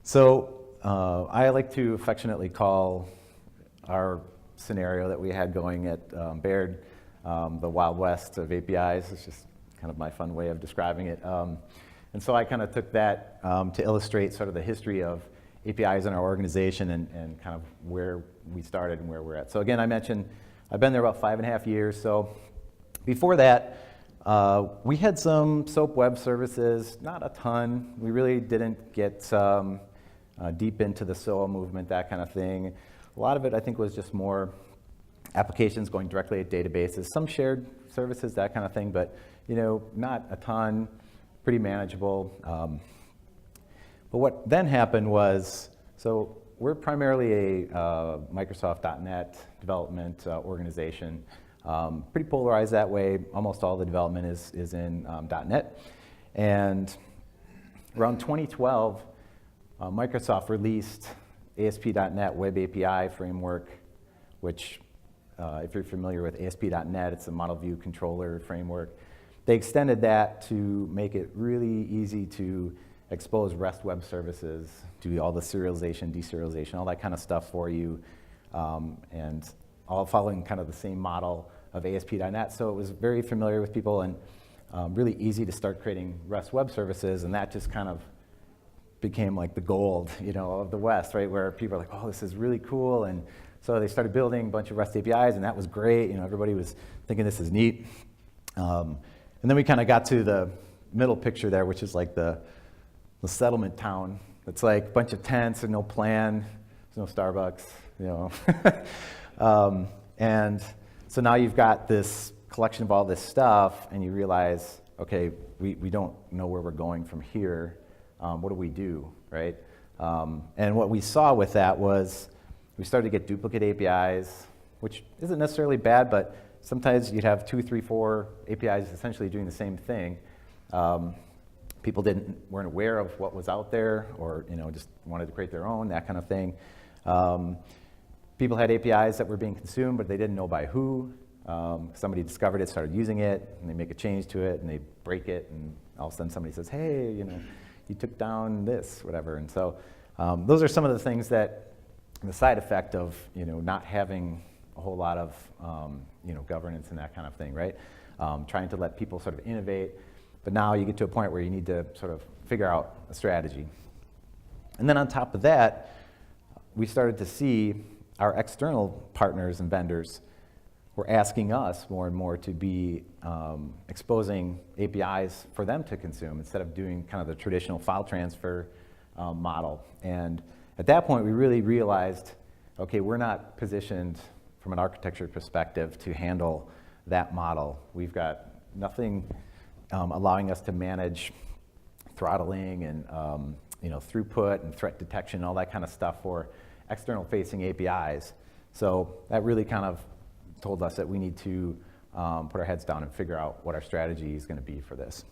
So I like to affectionately call our scenario that we had going at Baird the Wild West of APIs. It's just kind of my fun way of describing it. And so I kind of took that to illustrate sort of the history of APIs in our organization and kind of where we started and where we're at. So again, I mentioned I've been there about 5.5 years. So before that, we had some SOAP web services, not a ton. We really didn't get deep into the SOA movement, that kind of thing. A lot of it, I think, was just more applications going directly at databases, some shared services, that kind of thing, but not a ton, pretty manageable. But what then happened was, so we're primarily a Microsoft.NET development organization. Pretty polarized that way. Almost all the development is in .NET. And around 2012, Microsoft released ASP.NET Web API framework, which, if you're familiar with ASP.NET, it's a model view controller framework. They extended that to make it really easy to expose REST web services, do all the serialization, deserialization, all that kind of stuff for you, and all following kind of the same model of ASP.NET. So it was very familiar with people and really easy to start creating REST web services, and that just kind of became like the gold, of the West, right? Where people are like, oh, this is really cool. And so they started building a bunch of REST APIs, and that was great. Everybody was thinking this is neat. And then we kind of got to the middle picture there, which is like the settlement town. It's like a bunch of tents and no plan. There's no Starbucks, and so now you've got this collection of all this stuff, and you realize, okay, we don't know where we're going from here. What do we do, right? And what we saw with that was we started to get duplicate APIs, which isn't necessarily bad, but sometimes you'd have 2, 3, 4 APIs essentially doing the same thing. People weren't aware of what was out there, or just wanted to create their own, that kind of thing. People had APIs that were being consumed, but they didn't know by who. Somebody discovered it, started using it, and they make a change to it, and they break it, and all of a sudden somebody says, hey, you took down this, whatever. And so those are some of the things that, the side effect of not having a whole lot of governance and that kind of thing, right? Trying to let people sort of innovate, but now you get to a point where you need to sort of figure out a strategy. And then on top of that, we started to see our external partners and vendors were asking us more and more to be exposing APIs for them to consume instead of doing kind of the traditional file transfer model. And at that point, we really realized, okay, we're not positioned from an architecture perspective to handle that model. We've got nothing allowing us to manage throttling and throughput and threat detection, all that kind of stuff for external-facing APIs. So that really kind of told us that we need to put our heads down and figure out what our strategy is going to be for this.